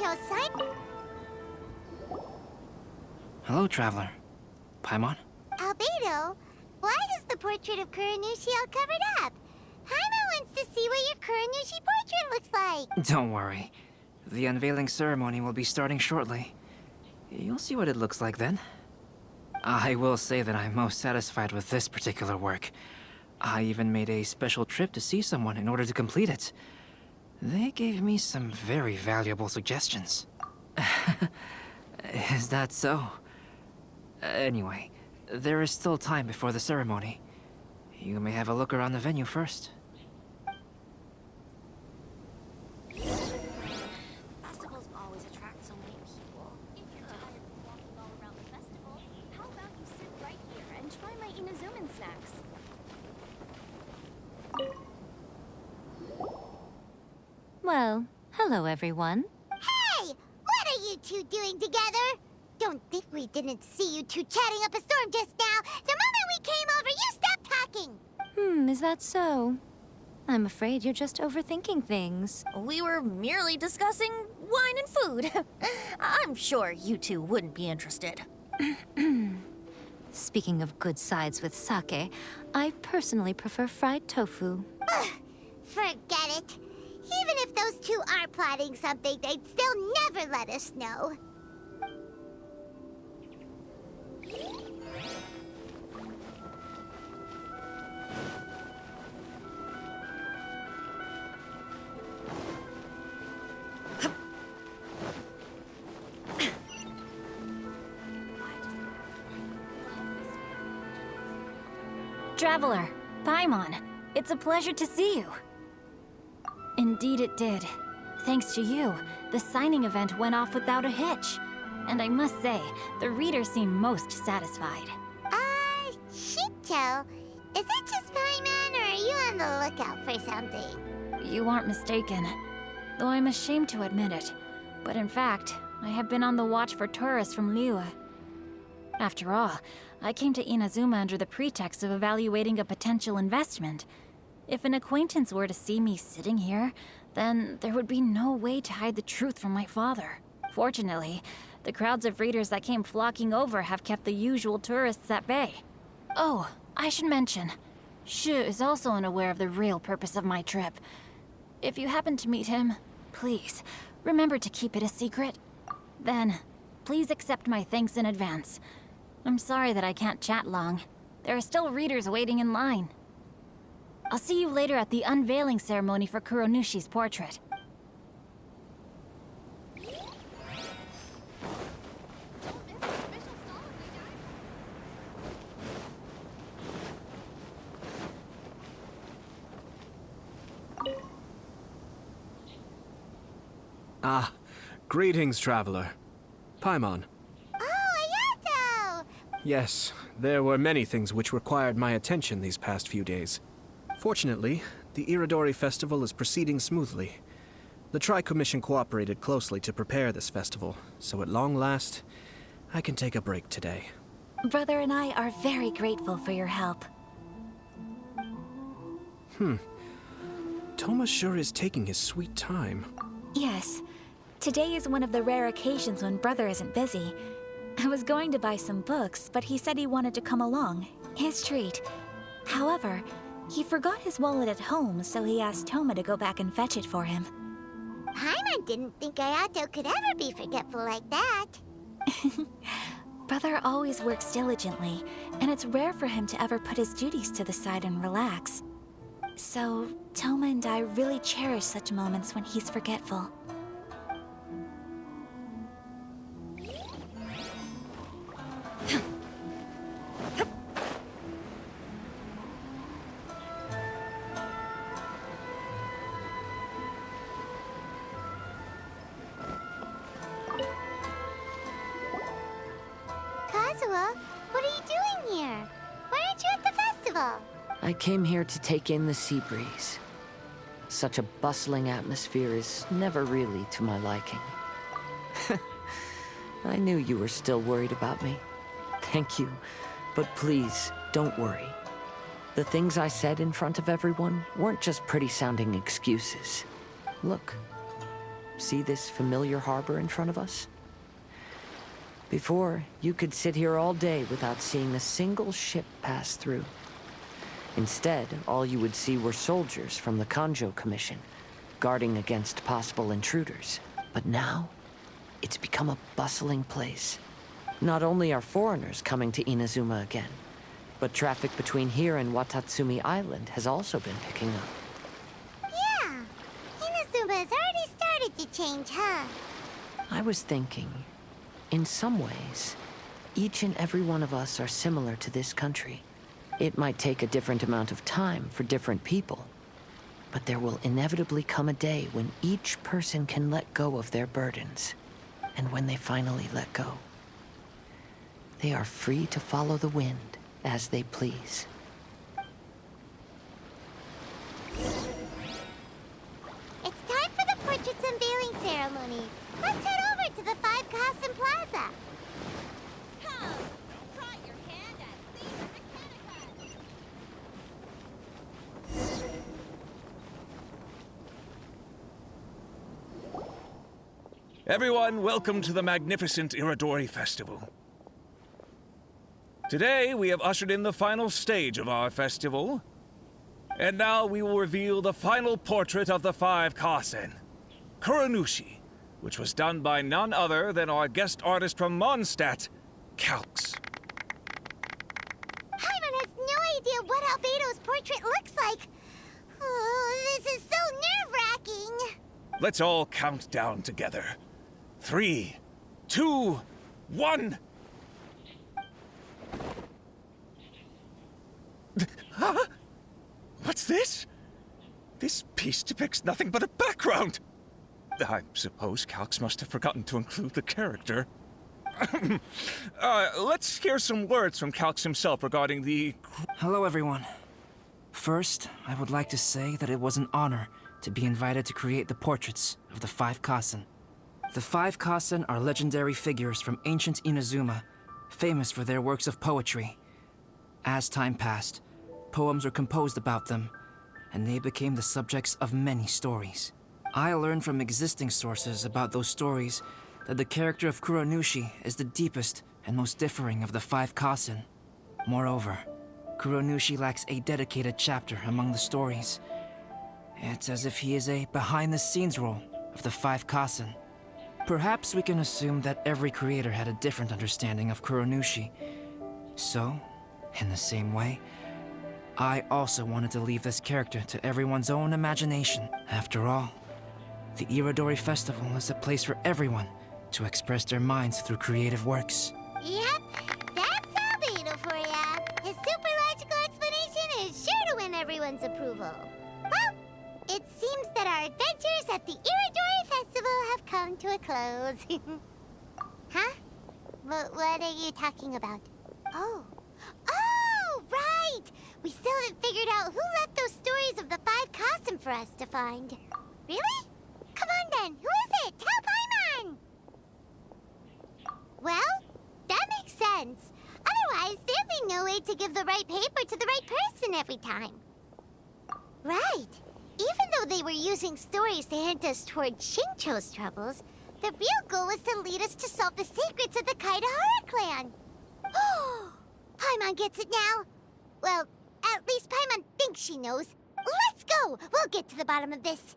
Albedo sign... Hello, traveler. Paimon? Albedo? Why is the portrait of Kuranushi all covered up? Paimon wants to see what your Kuranushi portrait looks like. Don't worry. The unveiling ceremony will be starting shortly. You'll see what it looks like then. I will say that I'm most satisfied with this particular work. I even made a special trip to see someone in order to complete it. They gave me some very valuable suggestions. Is that so? Anyway, there is still time before the ceremony. You may have a look around the venue first. Festivals always attract so many people. If you're tired of walking all around the festival, how about you sit right here and try my Inazuman snacks? Well, hello everyone. Hey! What are you two doing together? Don't think we didn't see you two chatting up a storm just now. The moment we came over, you stopped talking. Is that so? I'm afraid you're just overthinking things. We were merely discussing wine and food. I'm sure you two wouldn't be interested. Speaking of good sides with sake, I personally prefer fried tofu. Forget it. Even if those two are plotting something, they'd still never let us know. Traveler, Paimon, it's a pleasure to see you. Indeed it did. Thanks to you, the signing event went off without a hitch. And I must say, the readers seem most satisfied. Shinto, is it just Paimon, or are you on the lookout for something? You aren't mistaken, though I'm ashamed to admit it. But in fact, I have been on the watch for tourists from Liyue. After all, I came to Inazuma under the pretext of evaluating a potential investment. If an acquaintance were to see me sitting here, then there would be no way to hide the truth from my father. Fortunately, the crowds of readers that came flocking over have kept the usual tourists at bay. Oh, I should mention, Shu is also unaware of the real purpose of my trip. If you happen to meet him, please, remember to keep it a secret. Then, please accept my thanks in advance. I'm sorry that I can't chat long. There are still readers waiting in line. I'll see you later at the unveiling ceremony for Kuronushi's portrait. Ah, greetings, traveler. Paimon. Oh, Ayato! Yes, there were many things which required my attention these past few days. Fortunately, the Irodori festival is proceeding smoothly. The Tri-Commission cooperated closely to prepare this festival, so at long last, I can take a break today. Brother and I are very grateful for your help. Toma sure is taking his sweet time. Yes. Today is one of the rare occasions when Brother isn't busy. I was going to buy some books, but he said he wanted to come along. His treat. However, he forgot his wallet at home, so he asked Toma to go back and fetch it for him. Paimon didn't think Ayato could ever be forgetful like that. Brother always works diligently, and it's rare for him to ever put his duties to the side and relax. So, Toma and I really cherish such moments when he's forgetful. Kazuha, what are you doing here? Why aren't you at the festival? I came here to take in the sea breeze. Such a bustling atmosphere is never really to my liking. I knew you were still worried about me. Thank you, but please, don't worry. The things I said in front of everyone weren't just pretty-sounding excuses. Look, See this familiar harbor in front of us? Before, you could sit here all day without seeing a single ship pass through. Instead, all you would see were soldiers from the Kanjo Commission, guarding against possible intruders. But now, it's become a bustling place. Not only are foreigners coming to Inazuma again, but traffic between here and Watatsumi Island has also been picking up. Yeah, Inazuma's already started to change, huh? I was thinking, in some ways, each and every one of us are similar to this country. It might take a different amount of time for different people, but there will inevitably come a day when each person can let go of their burdens. And when they finally let go, they are free to follow the wind as they please. It's time for the portrait's unveiling ceremony. Let's head over to the Five Kasen Plaza. Come, try your hand at Theta Mechanica. Everyone, welcome to the magnificent Irodori Festival. Today, we have ushered in the final stage of our festival. And now we will reveal the final portrait of the Five Kasen, Kuronushi, which was done by none other than our guest artist from Mondstadt, Calx. Paimon has no idea what Albedo's portrait looks like. Oh, this is so nerve-wracking. Let's all count down together. 3, 2, 1. Huh? What's this? This piece depicts nothing but a background. I suppose Calx must have forgotten to include the character. Let's hear some words from Calx himself regarding the... Hello, everyone. First, I would like to say that it was an honor to be invited to create the portraits of the Five Kasen. The Five Kasen are legendary figures from ancient Inazuma, famous for their works of poetry. As time passed, poems were composed about them, and they became the subjects of many stories. I learned from existing sources about those stories that the character of Kuronushi is the deepest and most differing of the Five Kasen. Moreover, Kuronushi lacks a dedicated chapter among the stories. It's as if he is a behind-the-scenes role of the Five Kasen. Perhaps we can assume that every creator had a different understanding of Kuronushi. So, in the same way, I also wanted to leave this character to everyone's own imagination. After all, the Irodori Festival is a place for everyone to express their minds through creative works. Yep, that's Albedo for ya. His super logical explanation is sure to win everyone's approval. Well, it seems that our adventures at the Irodori Festival have come to a close. Huh? What are you talking about? Oh, right! We still haven't figured out who left those stories of the Five Kasen for us to find. Really? Come on then, who is it? Tell Paimon! Well, that makes sense. Otherwise, there'd be no way to give the right paper to the right person every time. Right. Even though they were using stories to hint us toward Shincho's troubles, the real goal was to lead us to solve the secrets of the Kaidahara clan. Oh, Paimon gets it now. Well, at least Paimon thinks she knows. Let's go! We'll get to the bottom of this.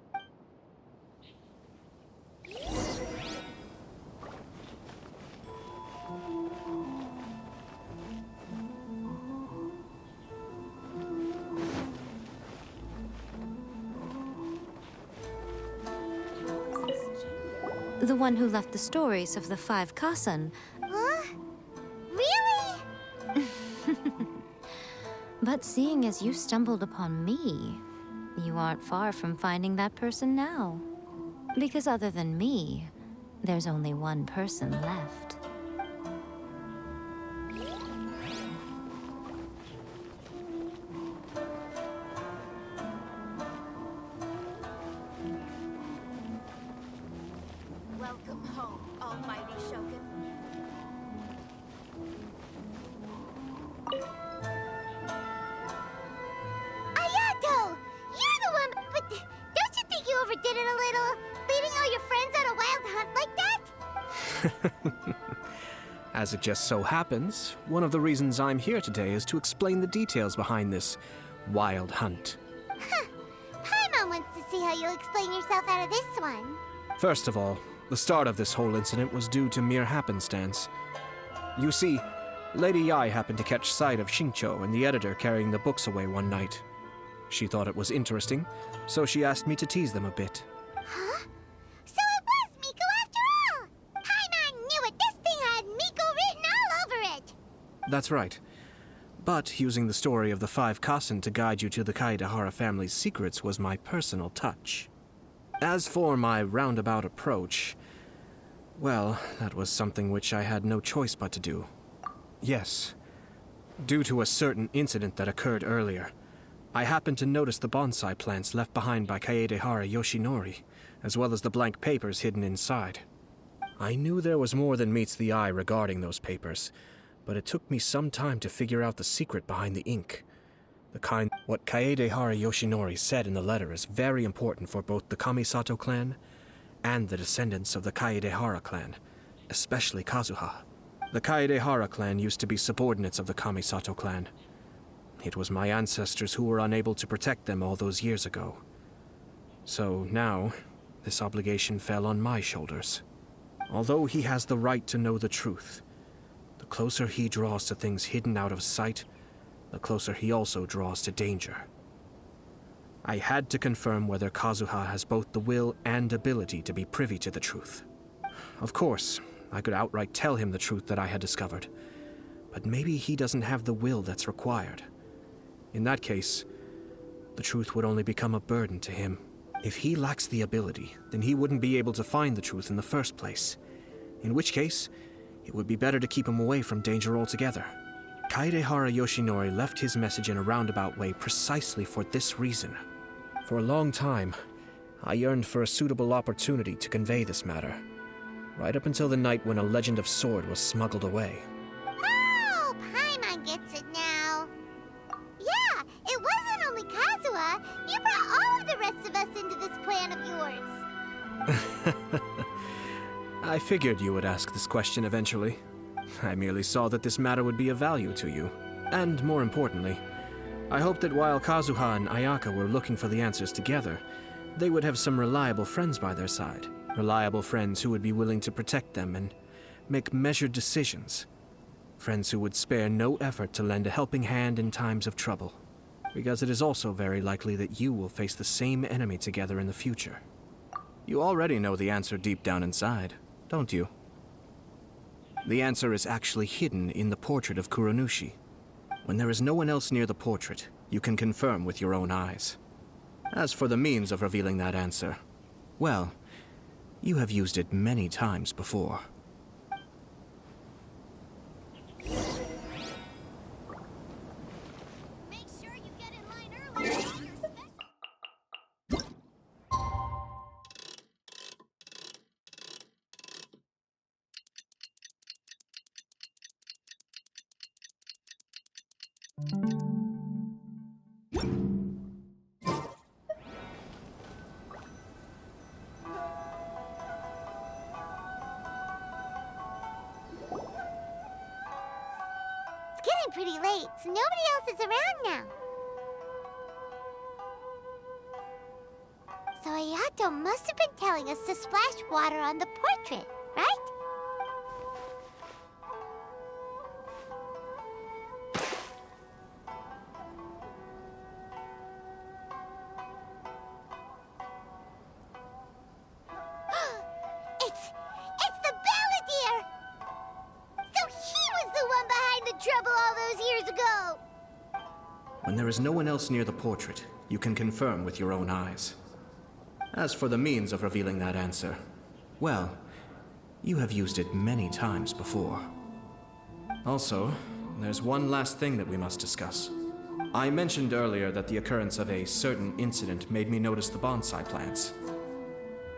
The one who left the stories of the Five Kasen. Huh? Really? But seeing as you stumbled upon me, you aren't far from finding that person now. Because other than me, there's only one person left. Welcome home, Almighty Shogun. Ayato! You're the one, but don't you think you overdid it a little? Leaving all your friends As it just so happens, one of the reasons I'm here today is to explain the details behind this wild hunt. Paimon wants to see how you'll explain yourself out of this one. First of all, the start of this whole incident was due to mere happenstance. You see, Lady Yai happened to catch sight of Xingqiu and the editor carrying the books away one night. She thought it was interesting, so she asked me to tease them a bit. Huh? So it was Miko after all! Paimon knew it! This thing had Miko written all over it! That's right. But using the story of the 5 Kasen to guide you to the Kaedehara family's secrets was my personal touch. As for my roundabout approach, well, that was something which I had no choice but to do. Yes, due to a certain incident that occurred earlier, I happened to notice the bonsai plants left behind by Kaedehara Yoshinori, as well as the blank papers hidden inside. I knew there was more than meets the eye regarding those papers, but it took me some time to figure out the secret behind the ink. What Kaedehara Yoshinori said in the letter is very important for both the Kamisato clan and the descendants of the Kaedehara clan, especially Kazuha. The Kaedehara clan used to be subordinates of the Kamisato clan. It was my ancestors who were unable to protect them all those years ago. So now, this obligation fell on my shoulders. Although he has the right to know the truth, the closer he draws to things hidden out of sight, the closer he also draws to danger. I had to confirm whether Kazuha has both the will and ability to be privy to the truth. Of course, I could outright tell him the truth that I had discovered, but maybe he doesn't have the will that's required. In that case, the truth would only become a burden to him. If he lacks the ability, then he wouldn't be able to find the truth in the first place. In which case, it would be better to keep him away from danger altogether. Kaedehara Yoshinori left his message in a roundabout way precisely for this reason. For a long time, I yearned for a suitable opportunity to convey this matter, right up until the night when a legend of sword was smuggled away. Oh, Paimon gets it now. Yeah, it wasn't only Kazuha. You brought all of the rest of us into this plan of yours. I figured you would ask this question eventually. I merely saw that this matter would be of value to you. And more importantly, I hoped that while Kazuha and Ayaka were looking for the answers together, they would have some reliable friends by their side. Reliable friends who would be willing to protect them and make measured decisions. Friends who would spare no effort to lend a helping hand in times of trouble. Because it is also very likely that you will face the same enemy together in the future. You already know the answer deep down inside, don't you? The answer is actually hidden in the portrait of Kuronushi. When there is no one else near the portrait, you can confirm with your own eyes. As for the means of revealing that answer, well, you have used it many times before. Make sure you get in line early. It's getting pretty late, so nobody else is around now. So Ayato must have been telling us to splash water on the portrait, right? It's the Balladeer! So he was the one behind the trouble all those years ago! When there is no one else near the portrait, you can confirm with your own eyes. As for the means of revealing that answer, well, you have used it many times before. Also, there's one last thing that we must discuss. I mentioned earlier that the occurrence of a certain incident made me notice the bonsai plants.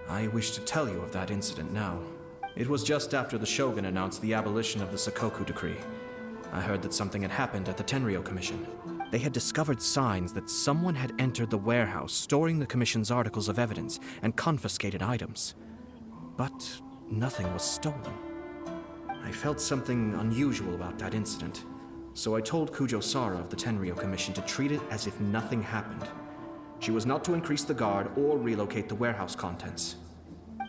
I wish to tell you of that incident now. It was just after the Shogun announced the abolition of the Sakoku decree. I heard that something had happened at the Tenryou Commission. They had discovered signs that someone had entered the warehouse storing the Commission's articles of evidence and confiscated items. But nothing was stolen. I felt something unusual about that incident, so I told Kujo-Sara of the Tenryo Commission to treat it as if nothing happened. She was not to increase the guard or relocate the warehouse contents.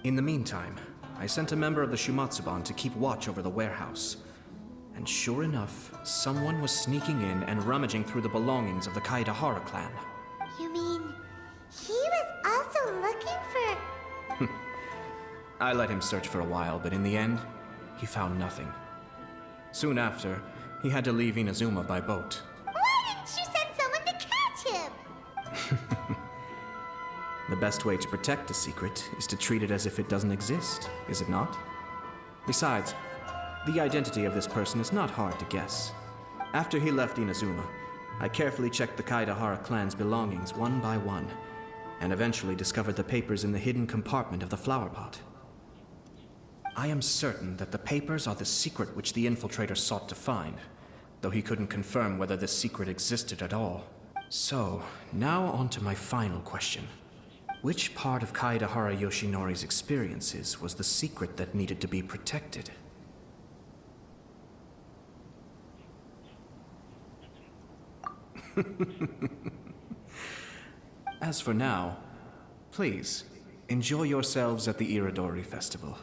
In the meantime, I sent a member of the Shumatsuban to keep watch over the warehouse. And sure enough, someone was sneaking in and rummaging through the belongings of the Kaedahara clan. You mean he was also looking for... I let him search for a while, but in the end, he found nothing. Soon after, he had to leave Inazuma by boat. Why didn't you send someone to catch him? The best way to protect a secret is to treat it as if it doesn't exist, is it not? Besides, the identity of this person is not hard to guess. After he left Inazuma, I carefully checked the Kaedahara clan's belongings one by one, and eventually discovered the papers in the hidden compartment of the flower pot. I am certain that the papers are the secret which the infiltrator sought to find, though he couldn't confirm whether this secret existed at all. So, now on to my final question. Which part of Kaedahara Yoshinori's experiences was the secret that needed to be protected? As for now, please, enjoy yourselves at the Irodori Festival.